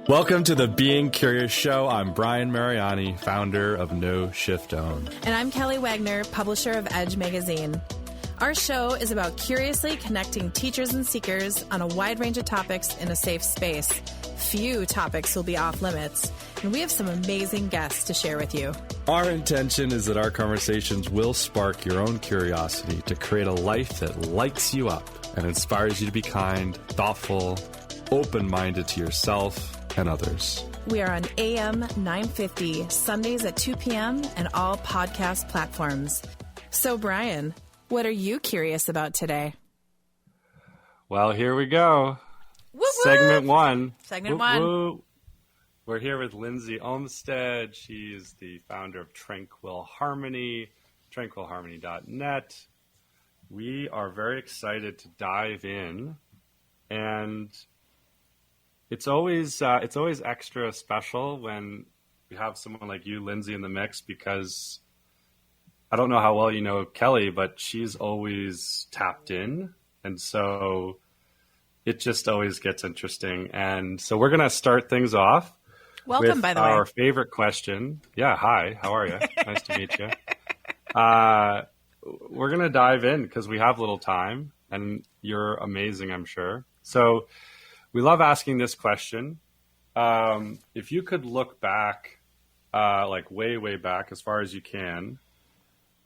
Welcome to the Being Curious Show. I'm Brian Mariani, founder of No Shift Own. And I'm Kelly Wagner, publisher of Edge Magazine. Our show is about curiously connecting teachers and seekers on a wide range of topics in a safe space. Few topics will be off limits, and we have some amazing guests to share with you. Our intention is that our conversations will spark your own curiosity to create a life that lights you up and inspires you to be kind, thoughtful, open-minded to yourself and others. We are on AM 950, Sundays at 2 p.m. and all podcast platforms. So, Brian, what are you curious about today? Well, here we go. Woo-woo! Segment one. Segment one. Woo-woo. We're here with Lindsay Ohmstead. She's the founder of Tranquil Harmony, tranquilharmony.net. We are very excited to dive in, and it's always extra special when we have someone like you, Lindsay, in the mix, because I don't know how well you know Kelly, but she's always tapped in. And so it just always gets interesting. And so we're going to start things off. Welcome, with by the way. Our favorite question. Yeah, hi. How are you? Nice to meet you. We're going to dive in because we have little time, and you're amazing, I'm sure. So we love asking this question. If you could look back, like way, way back as far as you can,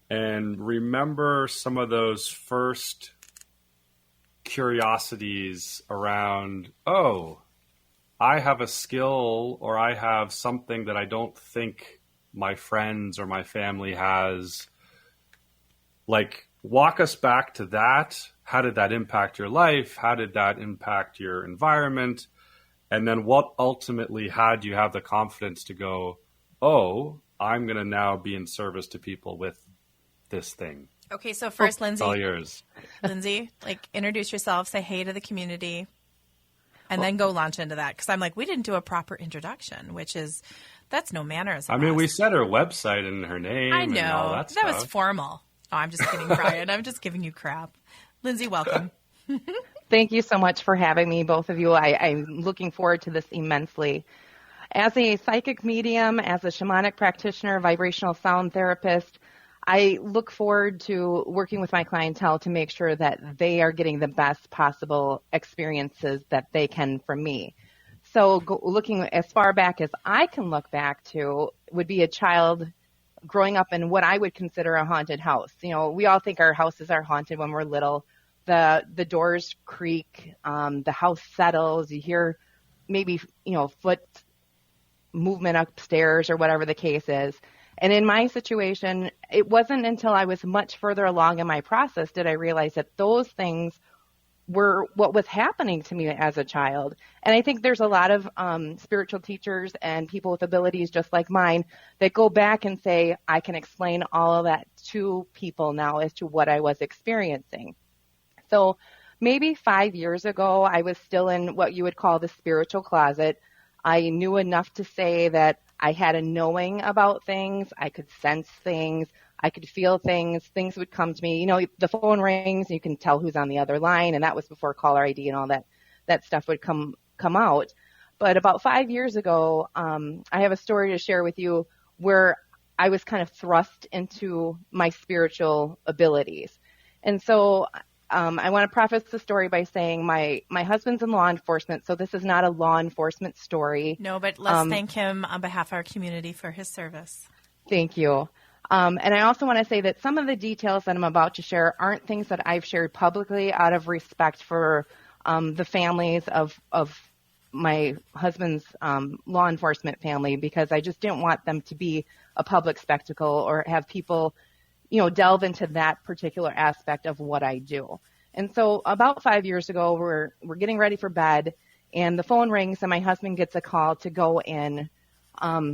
and remember some of those first curiosities around, oh, I have a skill or I have something that I don't think my friends or my family has. Like, walk us back to that. How did that impact your life? How did that impact your environment? And then what ultimately had you have the confidence to go, oh, I'm going to now be in service to people with this thing? Okay, so first, Lindsay. It's all yours. Lindsay, introduce yourself, say hey to the community, and then go launch into that. Because I'm like, we didn't do a proper introduction, that's no manners. I mean, we said her website and her name. I know. And all that stuff. Was formal. Oh, I'm just kidding, Brian. I'm just giving you crap. Lindsay, welcome. Thank you so much for having me, both of you. I'm looking forward to this immensely. As a psychic medium, as a shamanic practitioner, vibrational sound therapist, I look forward to working with my clientele to make sure that they are getting the best possible experiences that they can from me. So looking as far back as I can look back to would be a child growing up in what I would consider a haunted house. You know, we all think our houses are haunted when we're little. The doors creak, the house settles, you hear maybe, foot movement upstairs or whatever the case is. And in my situation, it wasn't until I was much further along in my process did I realize that those things were what was happening to me as a child. And I think there's a lot of spiritual teachers and people with abilities just like mine that go back and say, I can explain all of that to people now as to what I was experiencing. So maybe 5 years ago, I was still in what you would call the spiritual closet. I knew enough to say that I had a knowing about things. I could sense things. I could feel things. Things would come to me. The phone rings, you can tell who's on the other line, and that was before caller ID and all that stuff would come out. But about 5 years ago, I have a story to share with you where I was kind of thrust into my spiritual abilities. And so I want to preface the story by saying my husband's in law enforcement, so this is not a law enforcement story. No, but let's thank him on behalf of our community for his service. Thank you. And I also want to say that some of the details that I'm about to share aren't things that I've shared publicly out of respect for the families of my husband's law enforcement family, because I just didn't want them to be a public spectacle or have people, delve into that particular aspect of what I do. And so about 5 years ago, we're getting ready for bed, and the phone rings, and my husband gets a call to go in.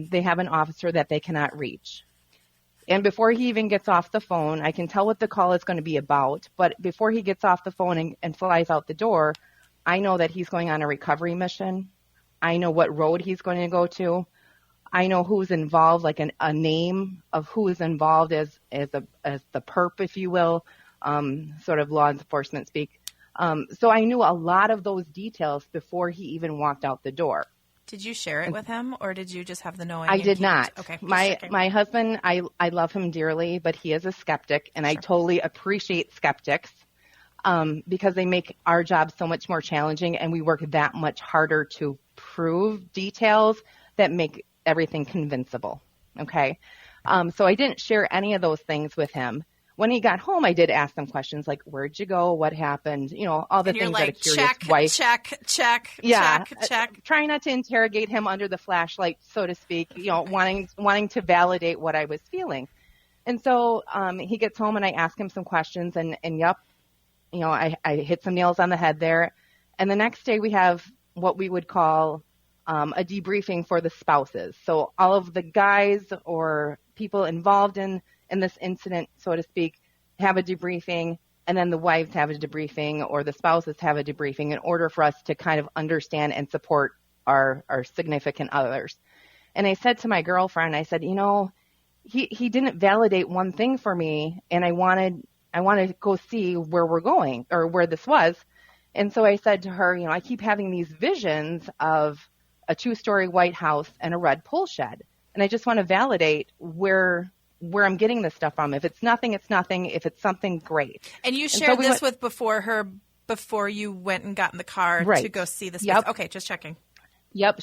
They have an officer that they cannot reach. And before he even gets off the phone, I can tell what the call is going to be about. But before he gets off the phone and flies out the door, I know that he's going on a recovery mission. I know what road he's going to go to. I know who's involved, like a name of who is involved as the perp, if you will, sort of law enforcement speak. So I knew a lot of those details before he even walked out the door. Did you share it with him, or did you just have the knowing? I did not. Okay. My husband, I love him dearly, but he is a skeptic, and I totally appreciate skeptics because they make our job so much more challenging, and we work that much harder to prove details that make everything convincible. Okay. So I didn't share any of those things with him. When he got home, I did ask him questions like, where'd you go? What happened? You know, all the things that a curious wife. Check. Trying not to interrogate him under the flashlight, so to speak, you know, wanting to validate what I was feeling. And so he gets home and I ask him some questions and yep, you know, I hit some nails on the head there. And the next day we have what we would call a debriefing for the spouses. So all of the guys or people involved in this incident, so to speak, have a debriefing, and then the wives have a debriefing or the spouses have a debriefing in order for us to kind of understand and support our significant others. And I said to my girlfriend, I said, you know, he didn't validate one thing for me, and I wanted to go see where we're going or where this was. And so I said to her, you know, I keep having these visions of a 2-story white house and a red pull shed. And I just want to validate where I'm getting this stuff from. If it's nothing, it's nothing. If it's something, great. And you shared this with before you went and got in the car to go see this. Yep. Okay, just checking. Yep.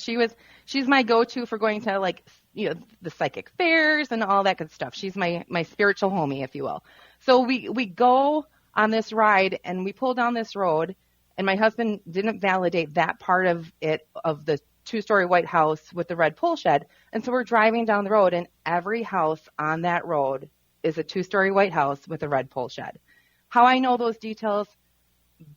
She's my go-to for going to, like, you know, the psychic fairs and all that good stuff. She's my spiritual homie, if you will. So we go on this ride and we pull down this road, and my husband didn't validate that part of it, of the 2-story white house with the red pull shed. And so we're driving down the road, and every house on that road is a 2-story white house with a red pull shed. How I know those details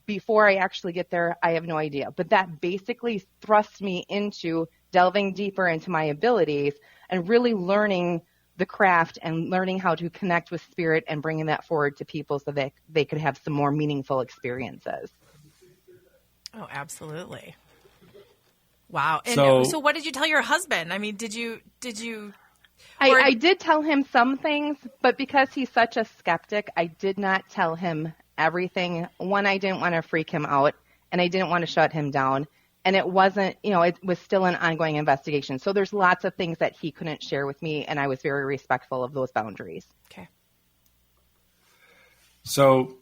before I actually get there, I have no idea. But that basically thrusts me into delving deeper into my abilities and really learning the craft and learning how to connect with spirit and bringing that forward to people so that they could have some more meaningful experiences. Oh, absolutely. Wow. And so what did you tell your husband? I mean, did you? I did tell him some things, but because he's such a skeptic, I did not tell him everything. One, I didn't want to freak him out, and I didn't want to shut him down. And it wasn't, you know, it was still an ongoing investigation. So there's lots of things that he couldn't share with me, and I was very respectful of those boundaries. Okay. So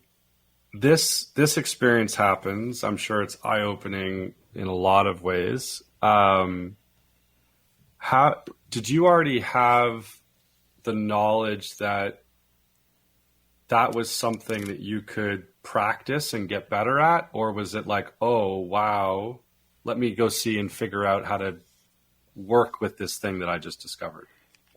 this experience happens. I'm sure it's eye-opening in a lot of ways. How did you already have the knowledge that was something that you could practice and get better at? Or was it like, oh, wow, let me go see and figure out how to work with this thing that I just discovered?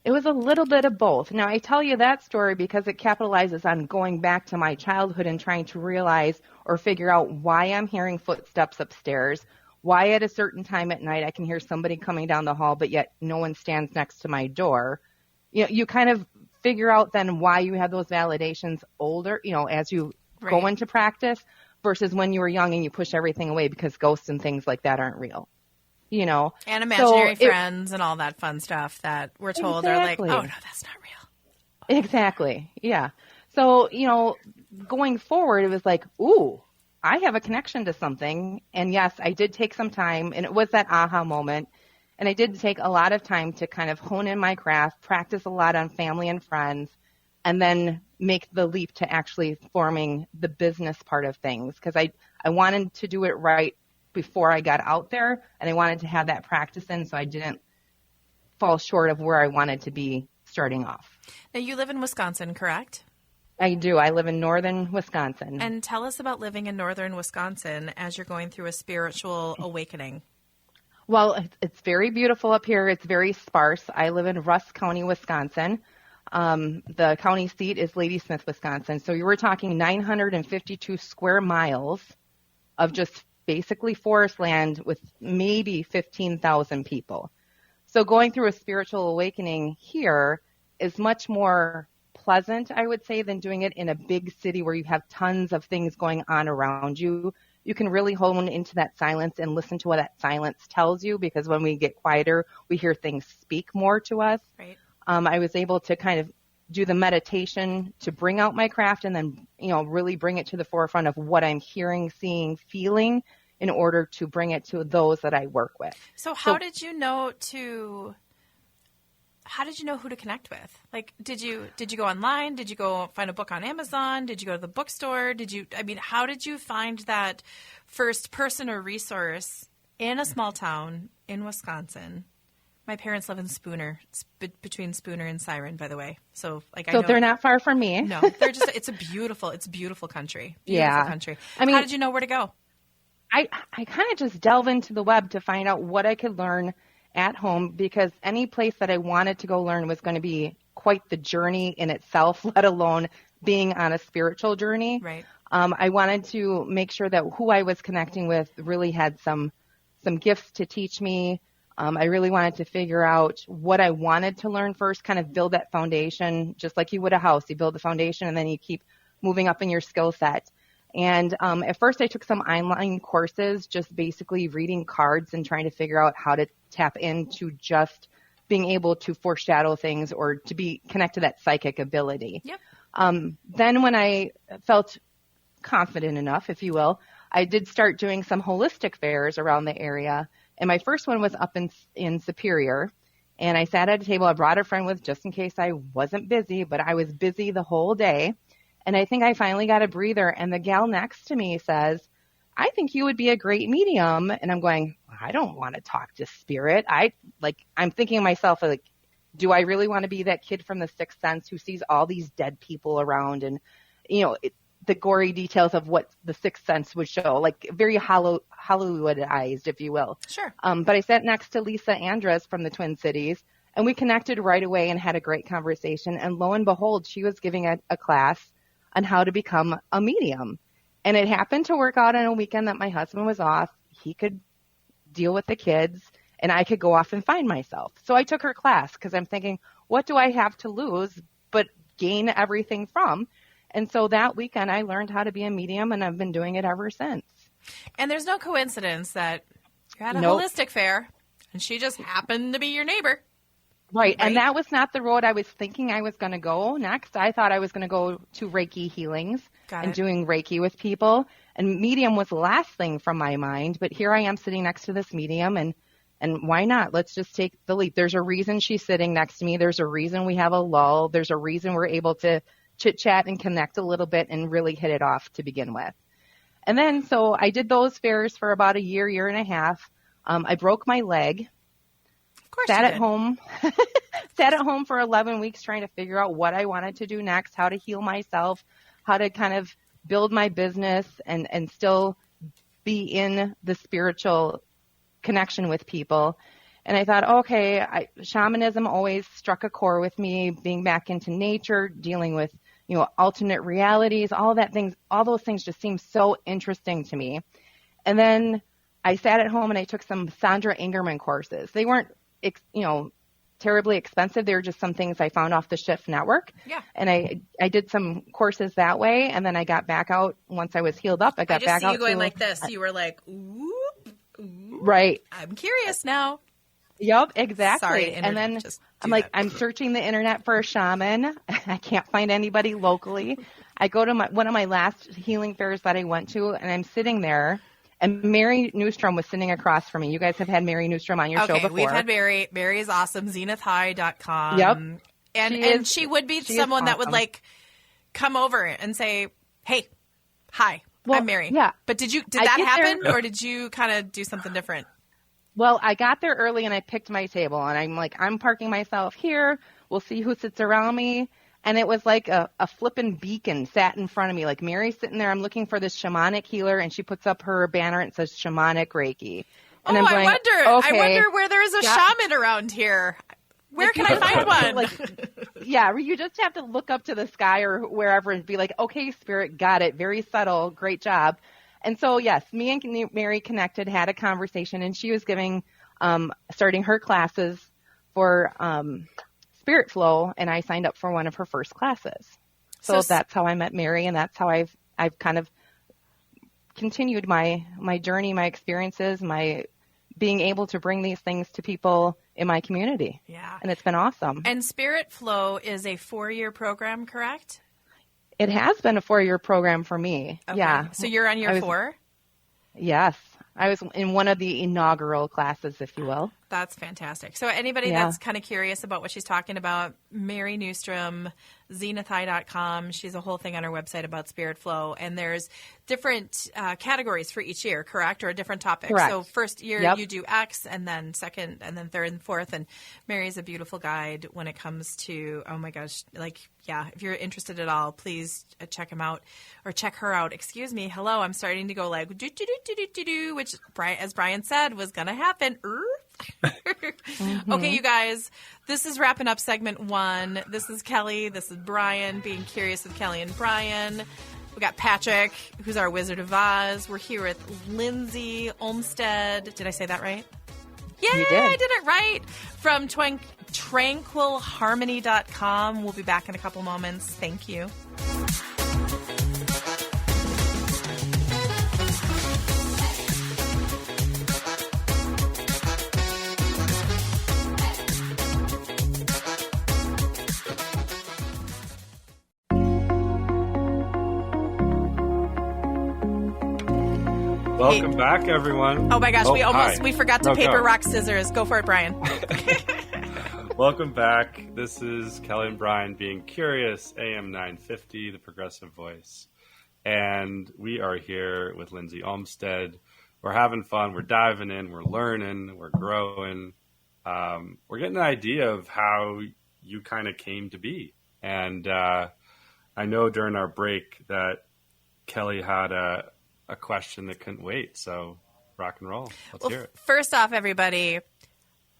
It was a little bit of both. Now, I tell you that story because it capitalizes on going back to my childhood and trying to realize or figure out why I'm hearing footsteps upstairs, why at a certain time at night I can hear somebody coming down the hall, but yet no one stands next to my door. You know, you kind of figure out then why you have those validations older, you know, as you go into practice versus when you were young and you push everything away because ghosts and things like that aren't real. You know, and imaginary friends and all that fun stuff that we're told are like, oh, no, that's not real. Exactly. Yeah. So, you know, going forward, it was like, ooh, I have a connection to something. And yes, I did take some time, and it was that aha moment. And I did take a lot of time to kind of hone in my craft, practice a lot on family and friends, and then make the leap to actually forming the business part of things. Because I wanted to do it right before I got out there, and I wanted to have that practice in so I didn't fall short of where I wanted to be starting off. Now, you live in Wisconsin, correct? I do. I live in northern Wisconsin. And tell us about living in northern Wisconsin as you're going through a spiritual awakening. Well, it's very beautiful up here. It's very sparse. I live in Rusk County, Wisconsin. The county seat is Ladysmith, Wisconsin. So you were talking 952 square miles of just basically forest land with maybe 15,000 people. So going through a spiritual awakening here is much more pleasant, I would say, than doing it in a big city where you have tons of things going on around you. You can really hone into that silence and listen to what that silence tells you, because when we get quieter, we hear things speak more to us. Right. I was able to kind of do the meditation to bring out my craft and then, you know, really bring it to the forefront of what I'm hearing, seeing, feeling in order to bring it to those that I work with. So how did you know who to connect with? Like, did you go online? Did you go find a book on Amazon? Did you go to the bookstore? How did you find that first person or resource in a small town in Wisconsin? My parents live in Spooner, between Spooner and Siren, by the way. So I know they're not far from me. No, they're just, it's a beautiful country. Beautiful country. I mean, how did you know where to go? I kind of just delve into the web to find out what I could learn at home, because any place that I wanted to go learn was going to be quite the journey in itself, let alone being on a spiritual journey. Right. I wanted to make sure that who I was connecting with really had some gifts to teach me. I really wanted to figure out what I wanted to learn first, kind of build that foundation, just like you would a house. You build the foundation and then you keep moving up in your skill set. And at first I took some online courses, just basically reading cards and trying to figure out how to tap into just being able to foreshadow things or to be connected to that psychic ability. Yep. Then when I felt confident enough, if you will, I did start doing some holistic fairs around the area. And my first one was up in Superior. And I sat at a table. I brought a friend with just in case I wasn't busy, but I was busy the whole day. And I think I finally got a breather. And the gal next to me says, I think you would be a great medium. And I'm going, I don't want to talk to spirit. I'm thinking to myself, like, do I really want to be that kid from The Sixth Sense who sees all these dead people around and, the gory details of what The Sixth Sense would show, like very Hollywoodized, if you will. Sure. But I sat next to Lisa Andres from the Twin Cities, and we connected right away and had a great conversation. And lo and behold, she was giving a class on how to become a medium. And it happened to work out on a weekend that my husband was off. He could deal with the kids, and I could go off and find myself. So I took her class because I'm thinking, what do I have to lose but gain everything from? And so that weekend I learned how to be a medium, and I've been doing it ever since. And there's no coincidence that you're at a Nope. holistic fair and she just happened to be your neighbor. Right. And that was not the road I was thinking I was going to go next. I thought I was going to go to Reiki healings and doing Reiki with people. And medium was the last thing from my mind. But here I am sitting next to this medium, and why not? Let's just take the leap. There's a reason she's sitting next to me. There's a reason we have a lull. There's a reason we're able to chit-chat and connect a little bit and really hit it off to begin with. And then, so I did those fairs for about a year and a half. I broke my leg. Of course Sat you at did. home. Sat at home for 11 weeks trying to figure out what I wanted to do next, how to heal myself, how to kind of build my business and still be in the spiritual connection with people. And I thought, okay, shamanism always struck a chord with me, being back into nature, dealing with, alternate realities, all those things just seemed so interesting to me. And then I sat at home and I took some Sandra Ingerman courses. They weren't, terribly expensive. They were just some things I found off the Shift Network. Yeah. And I did some courses that way. And then I got back out once I was healed up. I got back out. I just see you going like this. You were like, ooh, right. I'm curious now. Yep, exactly. Sorry, and then I'm searching the internet for a shaman. I can't find anybody locally. I go to one of my last healing fairs that I went to, and I'm sitting there, and Mary Newstrom was sitting across from me. You guys have had Mary Newstrom on your show before. We've had Mary. Mary is awesome. ZenithHigh.com. Yep. And she would be someone that would come over and say, hey, hi, I'm Mary. Yeah. But did that happen or did you kind of do something different? Well, I got there early and I picked my table, and I'm like, I'm parking myself here. We'll see who sits around me. And it was like a flippin' beacon sat in front of me. Like Mary's sitting there. I'm looking for this shamanic healer, and she puts up her banner and it says shamanic Reiki. And I'm going, I wonder where there is a shaman around here. Where can I find one? You just have to look up to the sky or wherever and be like, okay, spirit, got it. Very subtle. Great job. And so, yes, me and Mary connected, had a conversation, and she was starting her classes for Spirit Flow, and I signed up for one of her first classes. So that's how I met Mary, and that's how I've kind of continued my journey, my experiences, my being able to bring these things to people in my community. Yeah. And it's been awesome. And Spirit Flow is a 4-year program, correct? It has been a 4-year program for me. Okay. Yeah. So you're on year 4? Yes. I was in one of the inaugural classes, if you will. That's fantastic. So anybody that's kind of curious about what she's talking about, Mary Newstrom, zenithai.com. She's a whole thing on her website about spirit flow. And there's different categories for each year, correct? Or a different topic. Correct. So first year you do X, and then second, and then third and fourth. And Mary is a beautiful guide when it comes to, oh my gosh, if you're interested at all, please check him out or check her out. Excuse me. Hello. I'm starting to go like, do, which as Brian said was going to happen. Okay, you guys, this is wrapping up segment 1. This is Kelly. This is Brian, being curious with Kelly and Brian. We got Patrick, who's our Wizard of Oz. We're here with Lindsay Ohmstead. Did I say that right? Yeah, you did. I did it right. From tranquilharmony.com. We'll be back in a couple moments. Thank you. Welcome back, everyone. Oh my gosh, we forgot to paper, go. rock, scissors. Go for it, Brian. Welcome back. This is Kelly and Brian being curious, AM 950, the progressive voice. And we are here with Lindsay Ohmstead. We're having fun. We're diving in. We're learning. We're growing. We're getting an idea of how you kind of came to be. And I know during our break that Kelly had a question that couldn't wait. So rock and roll. Let's hear it. First off, everybody,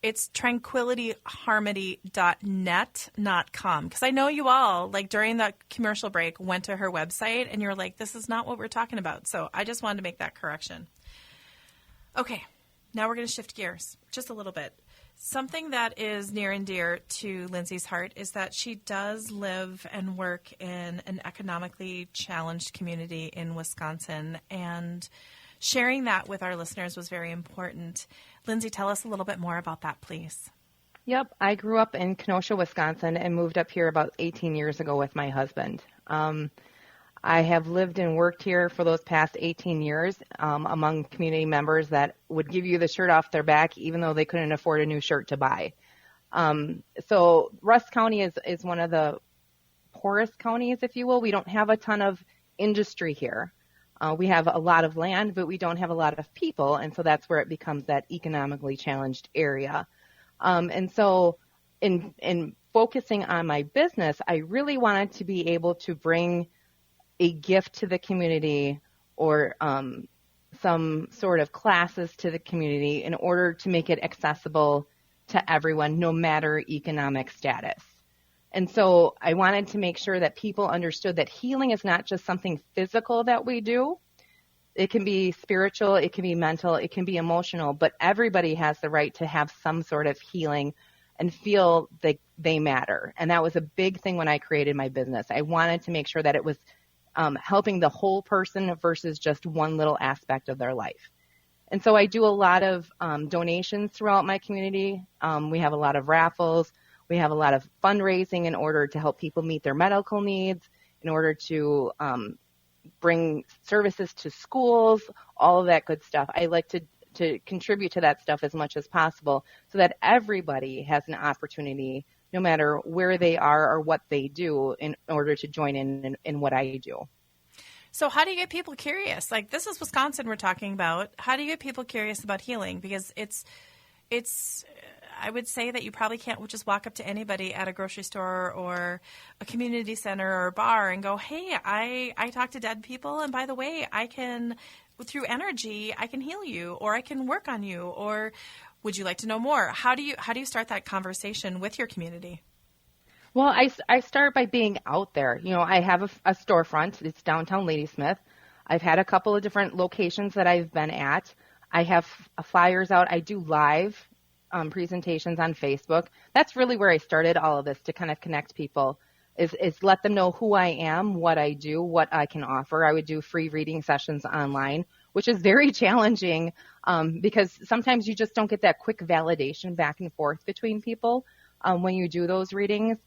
it's tranquilityharmony.net, not com. Because I know you all, during the commercial break, went to her website and you're like, this is not what we're talking about. So I just wanted to make that correction. Okay, now we're going to shift gears just a little bit. Something that is near and dear to Lindsay's heart is that she does live and work in an economically challenged community in Wisconsin, and sharing that with our listeners was very important. Lindsay, tell us a little bit more about that, please. Yep. I grew up in Kenosha, Wisconsin, and moved up here about 18 years ago with my husband. I have lived and worked here for those past 18 years among community members that would give you the shirt off their back even though they couldn't afford a new shirt to buy. So Rusk County is one of the poorest counties, if you will. We don't have a ton of industry here. We have a lot of land, but we don't have a lot of people, and so that's where it becomes that economically challenged area. And so in focusing on my business, I really wanted to be able to bring a gift to the community or some sort of classes to the community in order to make it accessible to everyone, no matter economic status. And so I wanted to make sure that people understood that healing is not just something physical that we do. It can be spiritual, it can be mental, it can be emotional, but everybody has the right to have some sort of healing and feel that they matter. And that was a big thing when I created my business. I wanted to make sure that it was helping the whole person versus just one little aspect of their life. And so I do a lot of donations throughout my community. We have a lot of raffles. We have a lot of fundraising in order to help people meet their medical needs, in order to bring services to schools, all of that good stuff. I like to contribute to that stuff as much as possible so that everybody has an opportunity, no matter where they are or what they do, in order to join in what I do. So how do you get people curious? This is Wisconsin we're talking about. How do you get people curious about healing? Because it's I would say that you probably can't just walk up to anybody at a grocery store or a community center or a bar and go, hey, I talk to dead people, and by the way, I can, through energy, I can heal you, or I can work on you, or would you like to know more? How do you start that conversation with your community? Well, I start by being out there. I have a storefront. It's downtown Ladysmith. I've had a couple of different locations that I've been at. I have flyers out. I do live presentations on Facebook. That's really where I started all of this, to kind of connect people, is let them know who I am, what I do, what I can offer. I would do free reading sessions online, which is very challenging because sometimes you just don't get that quick validation back and forth between people when you do those readings.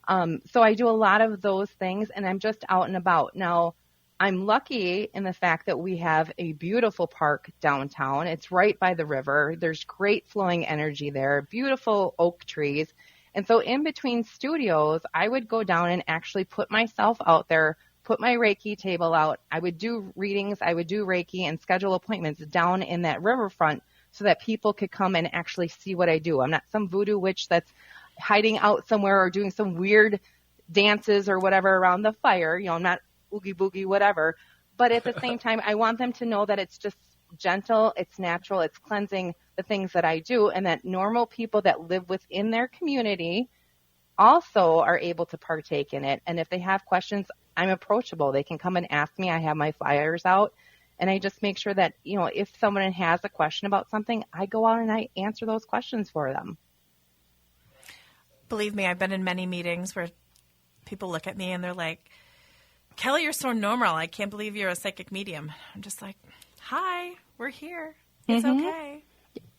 So I do a lot of those things, and I'm just out and about. Now, I'm lucky in the fact that we have a beautiful park downtown. It's right by the river. There's great flowing energy there, beautiful oak trees. And so in between studios, I would go down and actually put myself out there, put my Reiki table out. I would do readings, I would do Reiki and schedule appointments down in that riverfront so that people could come and actually see what I do. I'm not some voodoo witch that's hiding out somewhere or doing some weird dances or whatever around the fire. You know, I'm not oogie boogie, whatever. But at the same time, I want them to know that it's just gentle, it's natural, it's cleansing, the things that I do, and that normal people that live within their community also are able to partake in it. And if they have questions, I'm approachable. They can come and ask me. I have my flyers out, and I just make sure that, you know, if someone has a question about something, I go out and I answer those questions for them. Believe me, I've been in many meetings where people look at me and they're like, Kelly, you're so normal. I can't believe you're a psychic medium. I'm just like, hi, we're here. It's okay.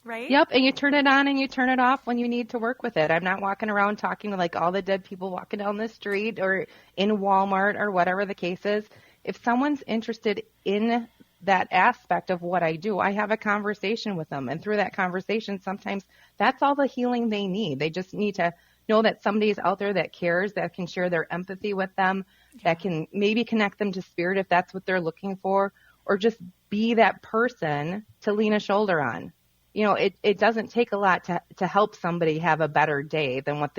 Right? Yep. And you turn it on and you turn it off when you need to work with it. I'm not walking around talking to like all the dead people walking down the street or in Walmart or whatever the case is. If someone's interested in that aspect of what I do, I have a conversation with them. And through that conversation, sometimes that's all the healing they need. They just need to know that somebody's out there that cares, that can share their empathy with them, that can maybe connect them to spirit if that's what they're looking for, or just be that person to lean a shoulder on. You know, it doesn't take a lot to help somebody have a better day than what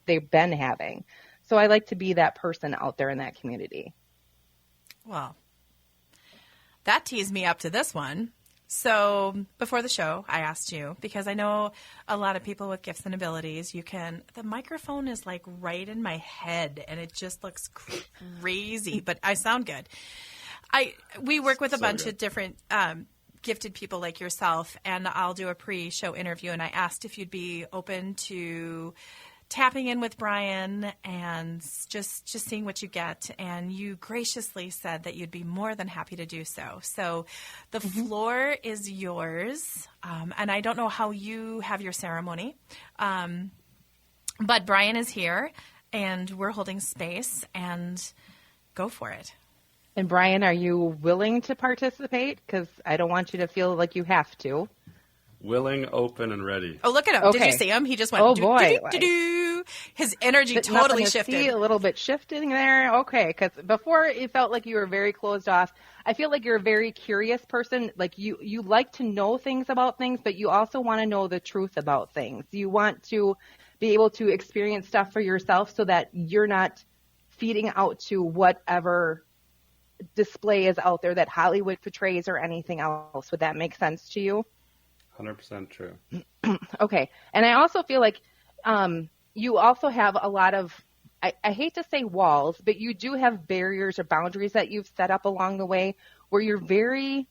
they've been having. So I like to be that person out there in that community. Well, that teased me up to this one. So before the show, I asked you, because I know a lot of people with gifts and abilities, the microphone is like right in my head and it just looks crazy, but I sound good. We work with a bunch of different gifted people like yourself, and I'll do a pre-show interview, and I asked if you'd be open to tapping in with Brian and just seeing what you get, and you graciously said that you'd be more than happy to do so. So the floor is yours, and I don't know how you have your ceremony, but Brian is here, and we're holding space, and go for it. And Brian, are you willing to participate? Because I don't want you to feel like you have to. Willing, open, and ready. Oh, look at him. Okay. Did you see him? He just went, boy. His energy totally shifted. A little bit shifting there. Okay, because before it felt like you were very closed off. I feel like you're a very curious person. Like you like to know things about things, but you also want to know the truth about things. You want to be able to experience stuff for yourself so that you're not feeding out to whatever display is out there that Hollywood portrays or anything else. Would that make sense to you? 100% true. Okay. And I also feel like you also have a lot of, I hate to say walls, but you do have barriers or boundaries that you've set up along the way where you're very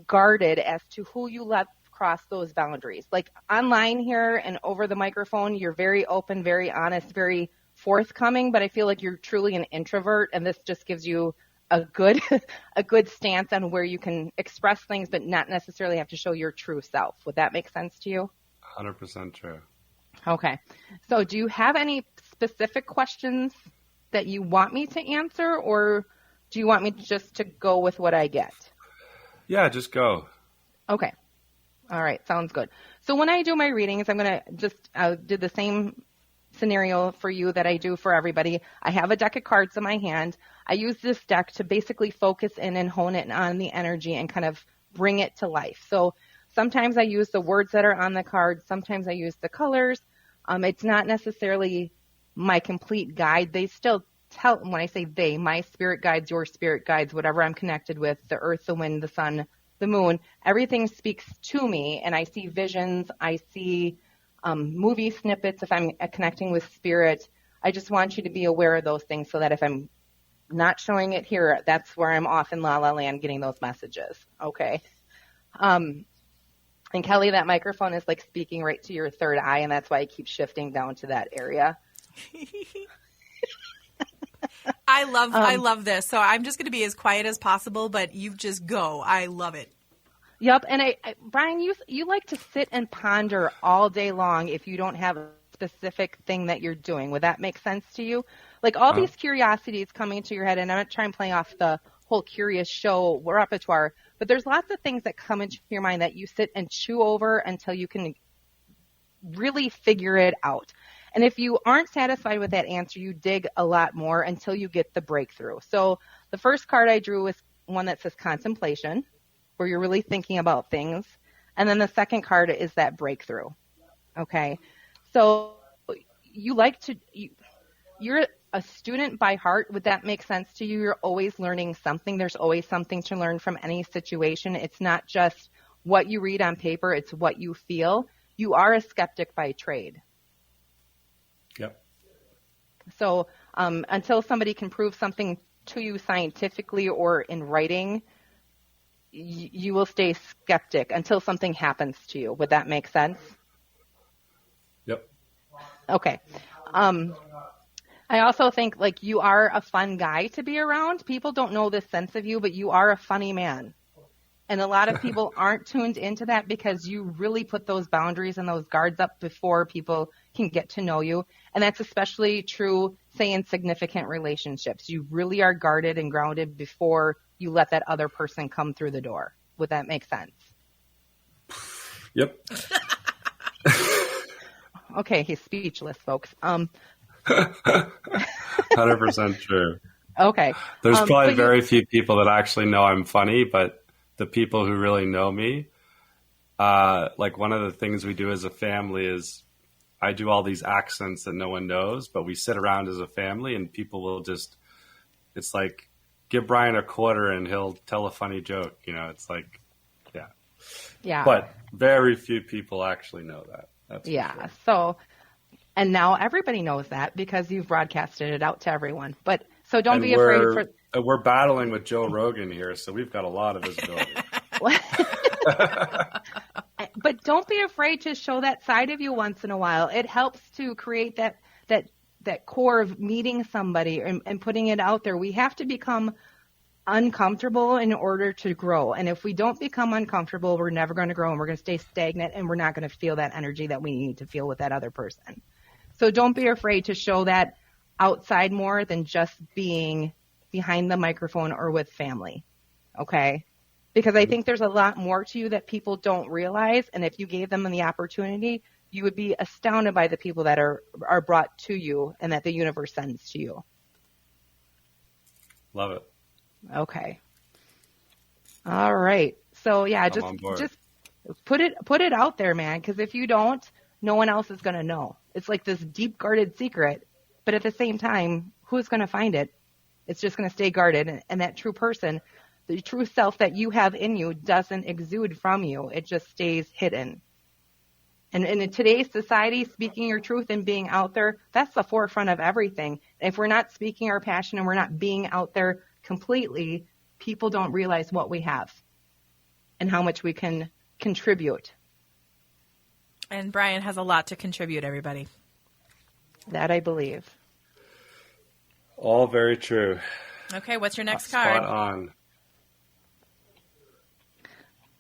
guarded as to who you let cross those boundaries. Like online here and over the microphone, you're very open, very honest, very forthcoming, but I feel like you're truly an introvert, and this just gives you a good stance on where you can express things but not necessarily have to show your true self. Would that make sense to you? 100% true. Okay. So do you have any specific questions that you want me to answer, or do you want me just to go with what I get? Yeah, just go. Okay. All right. Sounds good. So when I do my readings, I'm going to just do the same scenario for you that I do for everybody. I have a deck of cards in my hand. I use this deck to basically focus in and hone it on the energy and kind of bring it to life. So sometimes I use the words that are on the cards. Sometimes I use the colors. It's not necessarily my complete guide. They still tell, when I say they, my spirit guides, your spirit guides, whatever I'm connected with, the earth, the wind, the sun, the moon, everything speaks to me, and I see visions. I see movie snippets if I'm connecting with spirit. I just want you to be aware of those things so that if I'm not showing it here, that's where I'm off in La La Land getting those messages. Okay. And Kelly, that microphone is like speaking right to your third eye, and that's why I keep shifting down to that area. I love this. So I'm just going to be as quiet as possible, but you just go. I love it. Yep. And Brian, you like to sit and ponder all day long if you don't have specific thing that you're doing. Would that make sense to you? Like all these curiosities coming into your head, and I'm not trying to play off the whole curious show repertoire, but there's lots of things that come into your mind that you sit and chew over until you can really figure it out. And if you aren't satisfied with that answer, you dig a lot more until you get the breakthrough. So the first card I drew was one that says contemplation, where you're really thinking about things. And then the second card is that breakthrough. Okay. So you're a student by heart. Would that make sense to you? You're always learning something. There's always something to learn from any situation. It's not just what you read on paper. It's what you feel. You are a skeptic by trade. Yep. So until somebody can prove something to you scientifically or in writing, you will stay skeptic until something happens to you. Would that make sense? Yep. Okay. I also think like you are a fun guy to be around. People don't know this sense of you, but you are a funny man. And a lot of people aren't tuned into that because you really put those boundaries and those guards up before people can get to know you. And that's especially true, say, in significant relationships. You really are guarded and grounded before you let that other person come through the door. Would that make sense? Yep. Okay, he's speechless, folks. 100% true. Okay. There's probably very few people that actually know I'm funny, but the people who really know me, like one of the things we do as a family is I do all these accents that no one knows, but we sit around as a family and people will just, it's like, give Brian a quarter and he'll tell a funny joke. You know, it's like, yeah. Yeah. But very few people actually know that. That's yeah. So, and now everybody knows that because you've broadcasted it out to everyone. But so don't be afraid. We're battling with Joe Rogan here, so we've got a lot of visibility. But don't be afraid to show that side of you once in a while. It helps to create that core of meeting somebody and putting it out there. We have to become uncomfortable in order to grow. And if we don't become uncomfortable, we're never going to grow and we're going to stay stagnant and we're not going to feel that energy that we need to feel with that other person. So don't be afraid to show that outside more than just being behind the microphone or with family. Okay? Because I think there's a lot more to you that people don't realize. And if you gave them the opportunity, you would be astounded by the people that are brought to you and that the universe sends to you. Love it. Okay. All right. So yeah, just put it out there, man. Because if you don't, no one else is going to know. It's like this deep guarded secret, but at the same time, who's going to find it? It's just going to stay guarded. And that true person, the true self that you have in you doesn't exude from you. It just stays hidden. And in today's society, speaking your truth and being out there, that's the forefront of everything. If we're not speaking our passion and we're not being out there completely, people don't realize what we have and how much we can contribute. And Brian has a lot to contribute, everybody. That I believe. All very true. Okay, what's your next card? Spot on.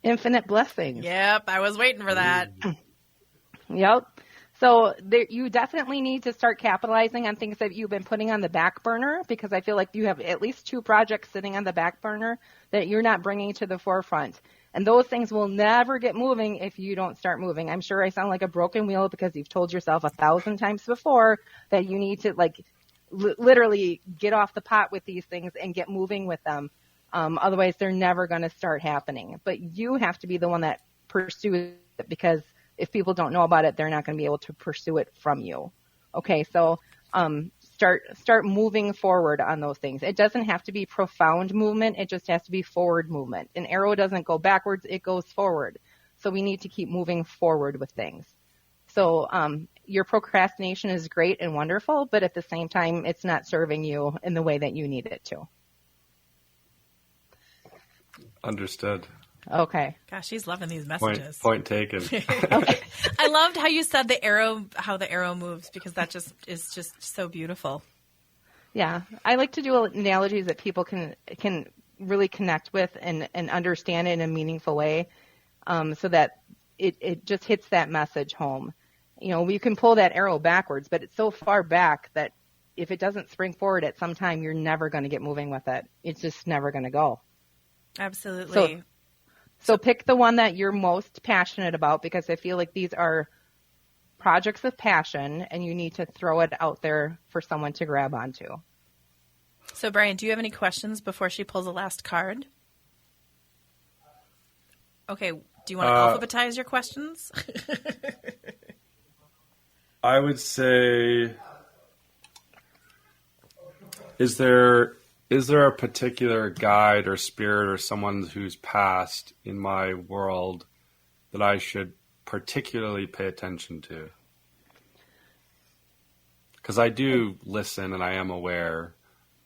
Infinite blessings. Yep, I was waiting for that. Yep. So you definitely need to start capitalizing on things that you've been putting on the back burner, because I feel like you have at least 2 projects sitting on the back burner that you're not bringing to the forefront. And those things will never get moving if you don't start moving. I'm sure I sound like a broken wheel because you've told yourself 1,000 times before that you need to literally get off the pot with these things and get moving with them. Otherwise, they're never going to start happening. But you have to be the one that pursues it, because if people don't know about it, they're not going to be able to pursue it from you. Okay, so start moving forward on those things. It doesn't have to be profound movement. It just has to be forward movement. An arrow doesn't go backwards. It goes forward. So we need to keep moving forward with things. So your procrastination is great and wonderful, but at the same time, it's not serving you in the way that you need it to. Understood. Okay. Gosh, she's loving these messages. Point taken. Okay. I loved how you said how the arrow moves, because that just is just so beautiful. Yeah. I like to do analogies that people can really connect with and understand it in a meaningful way, so that it just hits that message home. We can pull that arrow backwards, but it's so far back that if it doesn't spring forward at some time, you're never going to get moving with it. It's just never going to go. Absolutely. So pick the one that you're most passionate about, because I feel like these are projects of passion and you need to throw it out there for someone to grab onto. So Brian, do you have any questions before she pulls the last card? Okay. Do you want to alphabetize your questions? I would say, is there a particular guide or spirit or someone who's passed in my world that I should particularly pay attention to? Because I do listen and I am aware,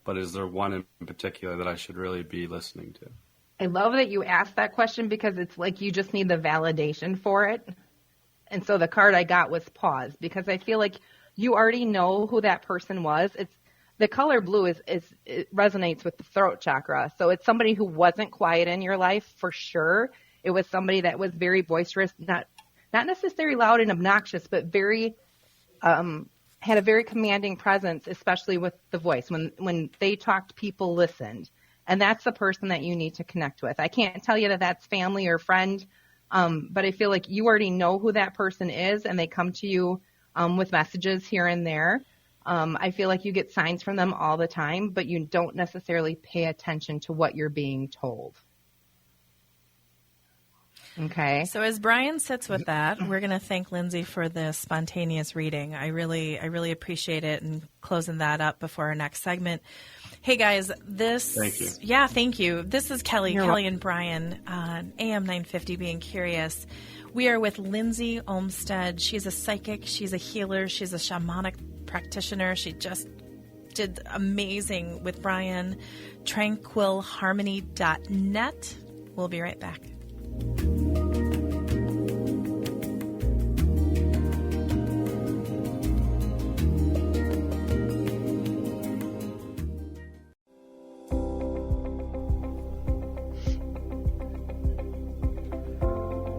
but is there one in particular that I should really be listening to? I love that you asked that question, because it's like you just need the validation for it. And so the card I got was pause, because I feel like you already know who that person was. It's the color blue it resonates with the throat chakra. So it's somebody who wasn't quiet in your life for sure. It was somebody that was very boisterous, not necessarily loud and obnoxious, but very had a very commanding presence, especially with the voice. When they talked, people listened. And that's the person that you need to connect with. I can't tell you that that's family or friend, but I feel like you already know who that person is, and they come to you with messages here and there. I feel like you get signs from them all the time, but you don't necessarily pay attention to what you're being told. Okay. So as Brian sits with that, we're going to thank Lindsay for the spontaneous reading. I really appreciate it, and closing that up before our next segment. Hey guys, Thank you. Yeah, thank you. This is Kelly You're welcome. and Brian on AM 950 Being Curious. We are with Lindsay Ohmstead. She's a psychic, she's a healer, she's a shamanic practitioner. She just did amazing with Brian. tranquilharmony.net. We'll be right back.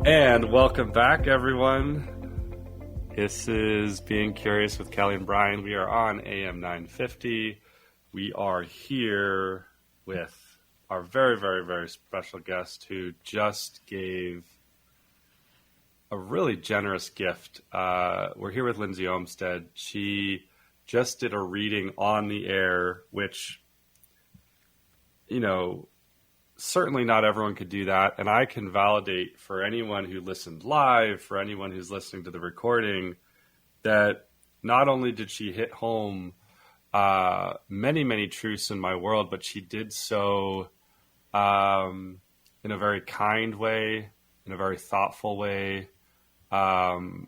And welcome back, everyone. This is Being Curious with Kelly and Brian. We are on AM 950. We are here with our very, very, very special guest who just gave a really generous gift. We're here with Lindsay Ohmstead. She just did a reading on the air, which, certainly not everyone could do that. And I can validate for anyone who listened live, for anyone who's listening to the recording, that not only did she hit home many, many truths in my world, but she did so in a very kind way, in a very thoughtful way. I'm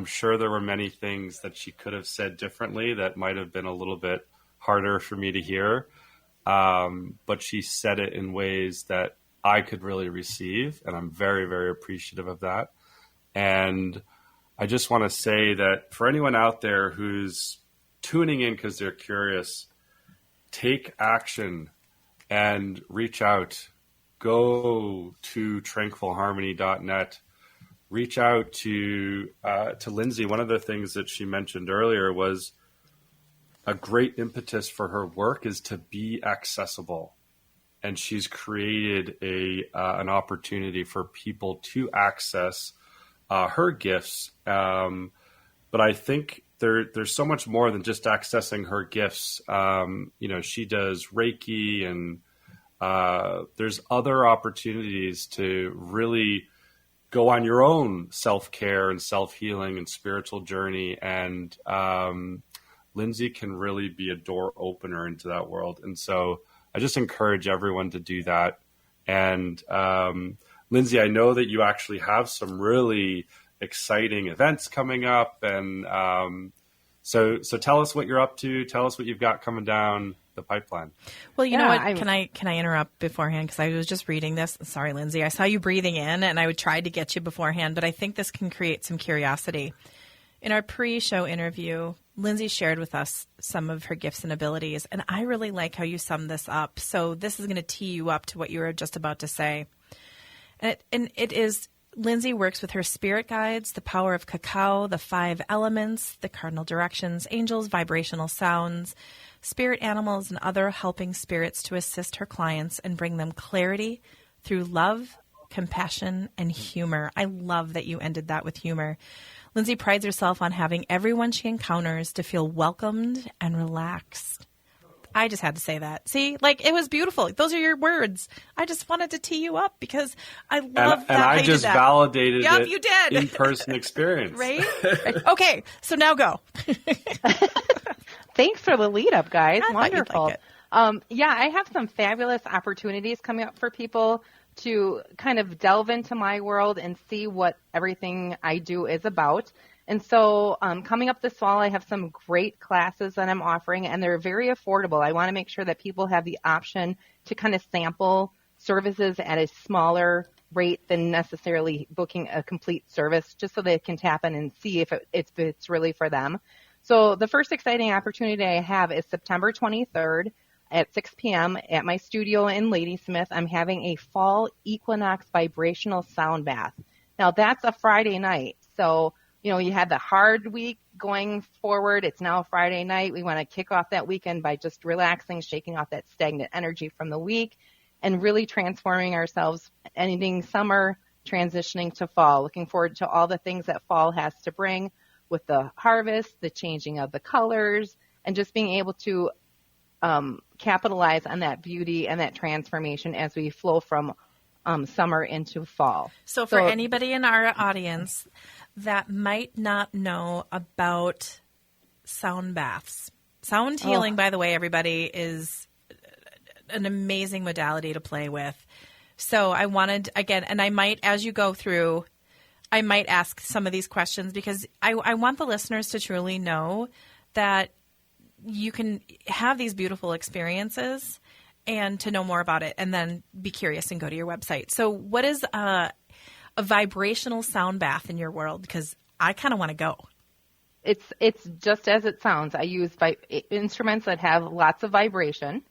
sure there were many things that she could have said differently that might have been a little bit harder for me to hear. But she said it in ways that I could really receive, and I'm very, very appreciative of that. And I just want to say that for anyone out there who's tuning in because they're curious, take action and reach out. Go to tranquilharmony.net. Reach out to Lindsay. One of the things that she mentioned earlier was a great impetus for her work is to be accessible. And she's created an opportunity for people to access her gifts. But I think there's so much more than just accessing her gifts. She does Reiki, and there's other opportunities to really go on your own self-care and self-healing and spiritual journey. And Lindsay can really be a door opener into that world. And so I just encourage everyone to do that. And Lindsay, I know that you actually have some really exciting events coming up. And so tell us what you're up to. Tell us what you've got coming down the pipeline. Well, you know what? Can I interrupt beforehand? Because I was just reading this. Sorry, Lindsay. I saw you breathing in, and I would try to get you beforehand, but I think this can create some curiosity. In our pre-show interview, Lindsay shared with us some of her gifts and abilities, and I really like how you summed this up. So this is going to tee you up to what you were just about to say. And it is Lindsay works with her spirit guides, the power of cacao, the 5 elements, the cardinal directions, angels, vibrational sounds, spirit animals, and other helping spirits to assist her clients and bring them clarity through love, compassion, and humor. I love that you ended that with humor. Lindsay prides herself on having everyone she encounters to feel welcomed and relaxed. I just had to say that. See, like, it was beautiful. Those are your words. I just wanted to tee you up because I love that. And I just validated it. You did. In-person experience. Right? Okay, so now go. Thanks for the lead up, guys. I Wonderful. thought you'd like it. Yeah, I have some fabulous opportunities coming up for people to kind of delve into my world and see what everything I do is about. And so coming up this fall, I have some great classes that I'm offering, and they're very affordable. I want to make sure that people have the option to kind of sample services at a smaller rate than necessarily booking a complete service, just so they can tap in and see if it's really for them. So the first exciting opportunity I have is September 23rd at 6 p.m. at my studio in Ladysmith. I'm having a fall equinox vibrational sound bath. Now, that's a Friday night, so you had the hard week going forward. It's now Friday night. We want to kick off that weekend by just relaxing, shaking off that stagnant energy from the week, and really transforming ourselves, ending summer, transitioning to fall. Looking forward to all the things that fall has to bring with the harvest, the changing of the colors, and just being able to capitalize on that beauty and that transformation as we flow from summer into fall. So for anybody in our audience that might not know about sound baths. Sound healing, by the way, everybody, is an amazing modality to play with. So I wanted, again, and I might, as you go through, I might ask some of these questions because I want the listeners to truly know that you can have these beautiful experiences and to know more about it and then be curious and go to your website. So what is a vibrational sound bath in your world? Because I kind of want to go. It's just as it sounds. I use instruments that have lots of vibration.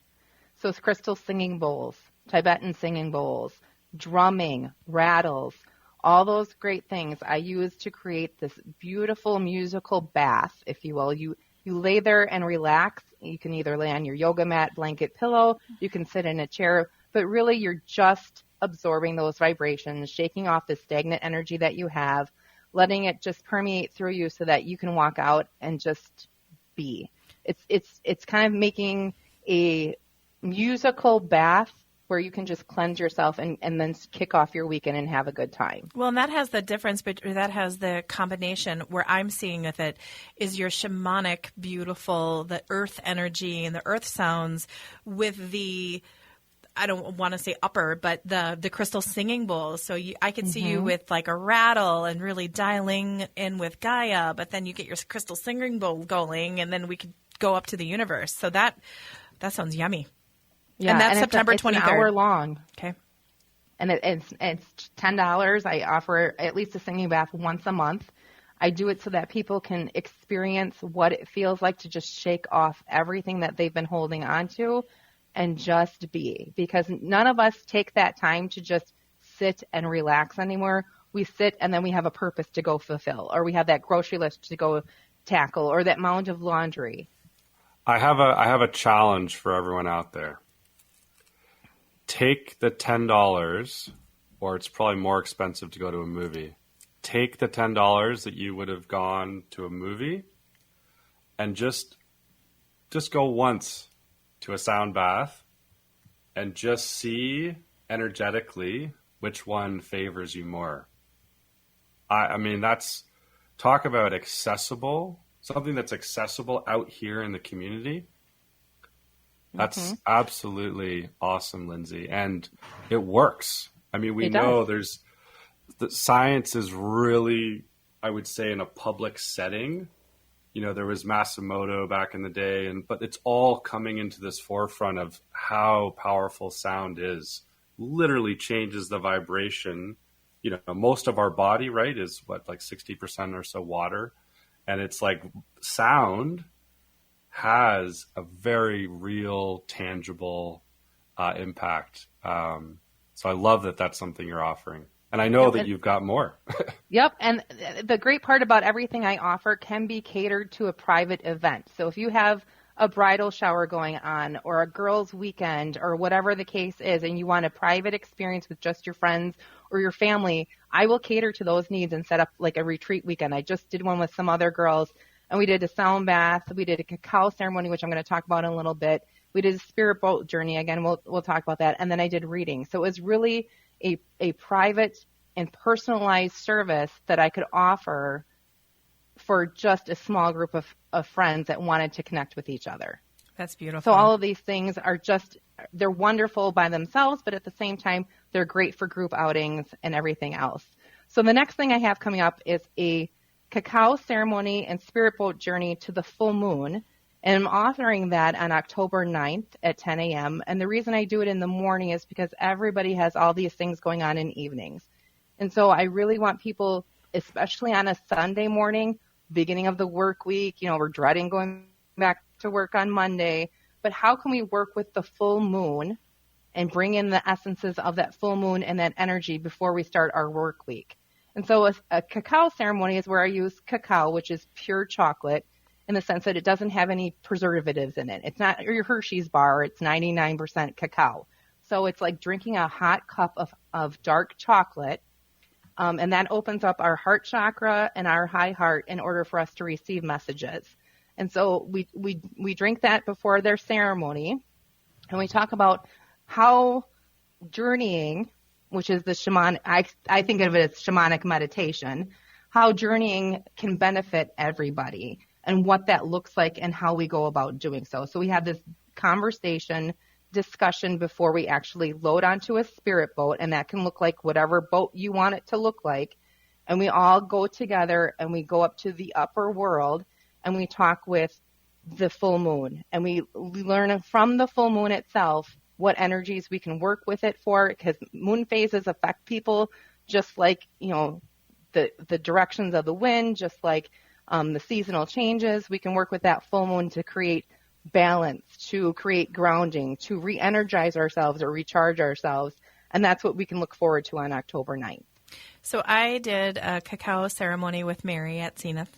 So it's crystal singing bowls, Tibetan singing bowls, drumming, rattles, all those great things I use to create this beautiful musical bath, if you will. You lay there and relax. You can either lay on your yoga mat, blanket, pillow. You can sit in a chair. But really, you're just absorbing those vibrations, shaking off the stagnant energy that you have, letting it just permeate through you so that you can walk out and just be. It's kind of making a musical bath where you can just cleanse yourself and then kick off your weekend and have a good time. Well, and that has the difference, but that has the combination where I'm seeing with it is your shamanic, beautiful, the earth energy and the earth sounds with the, I don't want to say upper, but the crystal singing bowls. So I could see you with like a rattle and really dialing in with Gaia, but then you get your crystal singing bowl going, and then we could go up to the universe. So that sounds yummy. Yeah, and that's September 23rd. It's an hour long. Okay. And it's $10. I offer at least a singing bath once a month. I do it so that people can experience what it feels like to just shake off everything that they've been holding on to and just be. Because none of us take that time to just sit and relax anymore. We sit and then we have a purpose to go fulfill, or we have that grocery list to go tackle, or that mound of laundry. I have a challenge for everyone out there. Take the $10, or it's probably more expensive to go to a movie. Take the $10 that you would have gone to a movie and just go once to a sound bath and just see energetically which one favors you more. I mean, that's, talk about accessible, something that's accessible out here in the community. That's absolutely awesome, Lindsay. And it works. I mean, we know the science is really, I would say, in a public setting. You know, there was Masimoto back in the day, but it's all coming into this forefront of how powerful sound is. Literally changes the vibration. You know, most of our body, right, is like 60% or so water. And it's like sound has a very real, tangible impact. So I love that that's something you're offering. And I know Yep, that you've got more. Yep. And the great part about everything I offer can be catered to a private event. So if you have a bridal shower going on or a girls' weekend or whatever the case is, and you want a private experience with just your friends or your family, I will cater to those needs and set up like a retreat weekend. I just did one with some other girls, and we did a sound bath. We did a cacao ceremony, which I'm going to talk about in a little bit. We did a spirit boat journey. Again, we'll talk about that. And then I did reading. So it was really a private and personalized service that I could offer for just a small group of friends that wanted to connect with each other. That's beautiful. So all of these things are they're wonderful by themselves, but at the same time, they're great for group outings and everything else. So the next thing I have coming up is a cacao ceremony and spirit boat journey to the full moon. And I'm authoring that on October 9th at 10 a.m. And the reason I do it in the morning is because everybody has all these things going on in evenings. And so I really want people, especially on a Sunday morning, beginning of the work week, we're dreading going back to work on Monday, but how can we work with the full moon and bring in the essences of that full moon and that energy before we start our work week? And so a cacao ceremony is where I use cacao, which is pure chocolate, in the sense that it doesn't have any preservatives in it. It's not your Hershey's bar. It's 99% cacao. So it's like drinking a hot cup of dark chocolate. And that opens up our heart chakra and our high heart in order for us to receive messages. And so we drink that before their ceremony, and we talk about how journeying, which is the shaman, I think of it as shamanic meditation, how journeying can benefit everybody and what that looks like and how we go about doing so. So we have this discussion before we actually load onto a spirit boat, and that can look like whatever boat you want it to look like. And we all go together and we go up to the upper world and we talk with the full moon, and we learn from the full moon itself what energies we can work with it for, because moon phases affect people just like, the directions of the wind, just like the seasonal changes. We can work with that full moon to create balance, to create grounding, to re-energize ourselves or recharge ourselves. And that's what we can look forward to on October 9th. So I did a cacao ceremony with Mary at Zenith,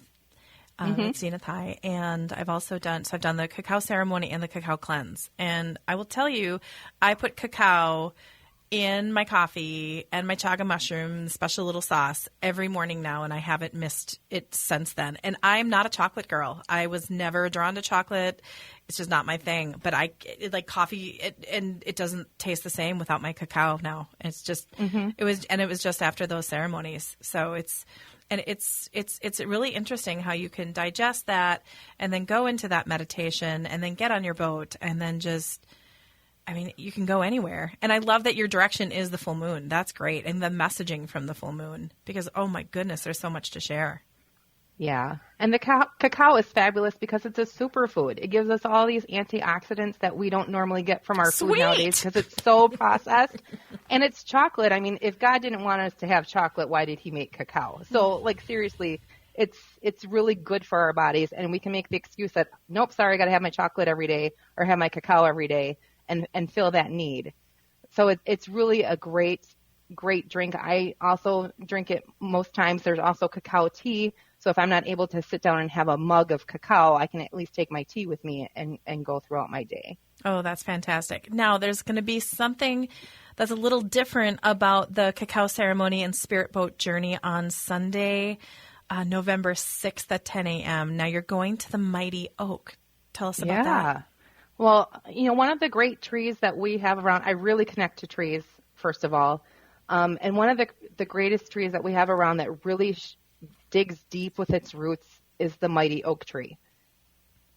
at Zenith High. And I've done the cacao ceremony and the cacao cleanse. And I will tell you, I put cacao in my coffee and my chaga mushroom special little sauce every morning now, and I haven't missed it since then. And I'm not a chocolate girl. I was never drawn to chocolate. It's just not my thing. But like coffee, it doesn't taste the same without my cacao now. It's just it was just after those ceremonies. So it's really interesting how you can digest that and then go into that meditation and then get on your boat and then you can go anywhere. And I love that your direction is the full moon. That's great. And the messaging from the full moon, because, oh my goodness, there's so much to share. Yeah. And the cacao is fabulous because it's a superfood. It gives us all these antioxidants that we don't normally get from our food nowadays because it's so processed. And it's chocolate. I mean, if God didn't want us to have chocolate, why did he make cacao? So, seriously, it's really good for our bodies. And we can make the excuse that, nope, sorry, I got to have my chocolate every day or have my cacao every day. And fill that need. So it's really a great drink. I also drink it most times. There's also cacao tea. So if I'm not able to sit down and have a mug of cacao, I can at least take my tea with me and go throughout my day. Oh, that's fantastic. Now, there's going to be something that's a little different about the cacao ceremony and spirit boat journey on Sunday, November 6th at 10 a.m. Now, you're going to the Mighty Oak. Tell us about that. Well, one of the great trees that we have around, I really connect to trees, first of all. And one of the greatest trees that we have around that really digs deep with its roots is the mighty oak tree.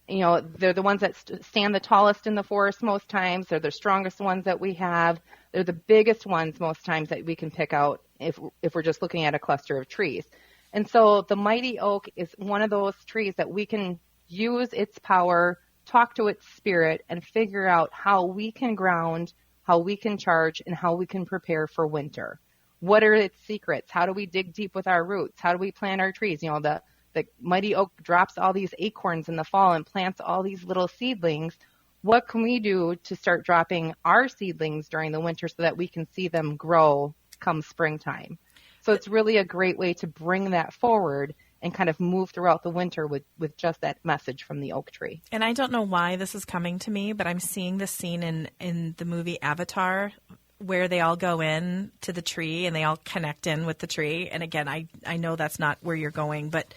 They're the ones that stand the tallest in the forest most times. They're the strongest ones that we have. They're the biggest ones most times that we can pick out if we're just looking at a cluster of trees. And so the mighty oak is one of those trees that we can use its power, talk to its spirit, and figure out how we can ground, how we can charge, and how we can prepare for winter. What are its secrets? How do we dig deep with our roots? How do we plant our trees? The mighty oak drops all these acorns in the fall and plants all these little seedlings. What can we do to start dropping our seedlings during the winter so that we can see them grow come springtime? So it's really a great way to bring that forward and kind of move throughout the winter with just that message from the oak tree. And I don't know why this is coming to me, but I'm seeing this scene in the movie Avatar where they all go in to the tree and they all connect in with the tree. And again, I know that's not where you're going, but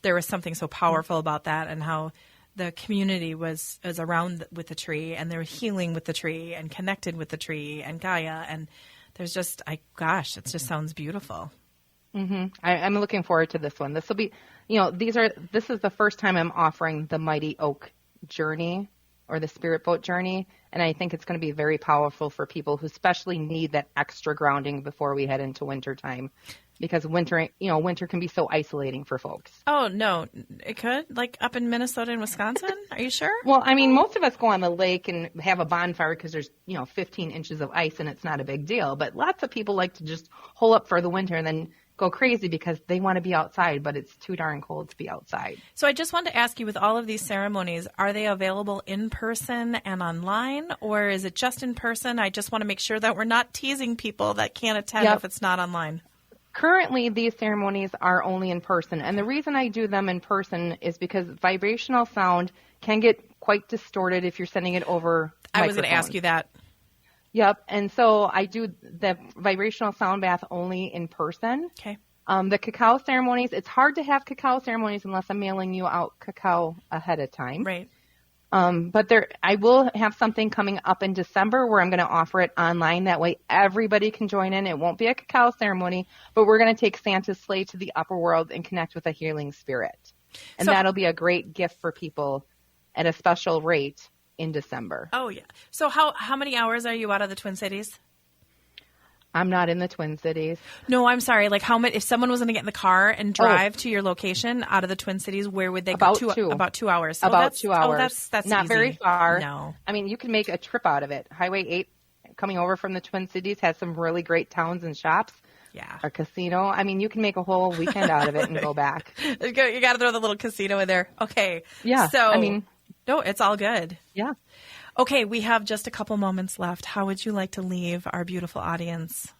there was something so powerful about that and how the community was around with the tree and they were healing with the tree and connected with the tree and Gaia. And there's just, it just sounds beautiful. Mm-hmm. I'm looking forward to this one. This will be, this is the first time I'm offering the Mighty Oak Journey or the Spirit Boat Journey. And I think it's going to be very powerful for people who especially need that extra grounding before we head into winter time. Because winter can be so isolating for folks. Oh, no, it could? Like up in Minnesota and Wisconsin? Are you sure? Well, I mean, most of us go on the lake and have a bonfire because there's, 15 inches of ice and it's not a big deal. But lots of people like to just hole up for the winter and then go crazy because they want to be outside, but it's too darn cold to be outside. So I just wanted to ask you, with all of these ceremonies, are they available in person and online, or is it just in person? I just want to make sure that we're not teasing people that can't attend if it's not online. Currently, these ceremonies are only in person, and the reason I do them in person is because vibrational sound can get quite distorted if you're sending it over I was going to ask you that. Yep, and so I do the vibrational sound bath only in person. Okay. The cacao ceremonies, it's hard to have cacao ceremonies unless I'm mailing you out cacao ahead of time. Right. But I will have something coming up in December where I'm going to offer it online. That way everybody can join in. It won't be a cacao ceremony, but we're going to take Santa's sleigh to the upper world and connect with a healing spirit. And that'll be a great gift for people at a special rate in December. Oh, yeah. So how many hours are you out of the Twin Cities? I'm not in the Twin Cities. No, I'm sorry. Like how many, if someone was going to get in the car and drive to your location out of the Twin Cities, where would they go? About 2 hours. So about 2 hours. That's not easy. very far. No. I mean, you can make a trip out of it. Highway 8 coming over from the Twin Cities has some really great towns and shops. Yeah. A casino. I mean, you can make a whole weekend out of it and go back. You got to throw the little casino in there. Okay. Yeah. So, I mean, no, it's all good. Yeah. Okay. We have just a couple moments left. How would you like to leave our beautiful audience?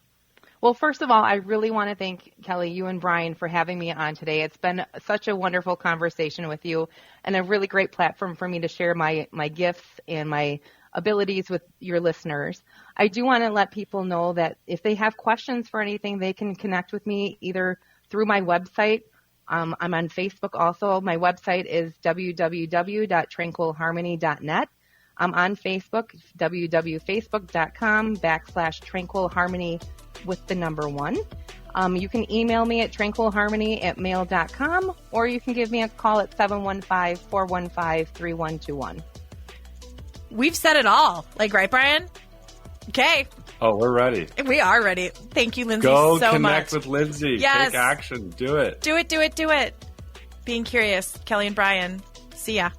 Well, first of all, I really want to thank Kelly, you and Brian for having me on today. It's been such a wonderful conversation with you and a really great platform for me to share my gifts and my abilities with your listeners. I do want to let people know that if they have questions for anything, they can connect with me either through my website. I'm on Facebook also. My website is www.tranquilharmony.net. I'm on Facebook, www.facebook.com/tranquilharmony with the number 1. You can email me at tranquilharmony@mail.com, or you can give me a call at 715-415-3121. We've said it all. Right, Brian? Okay. Oh, we're ready. We are ready. Thank you, Lindsay, so much. Go connect with Lindsay. Yes. Take action. Do it. Do it. Being curious. Kelly and Brian. See ya.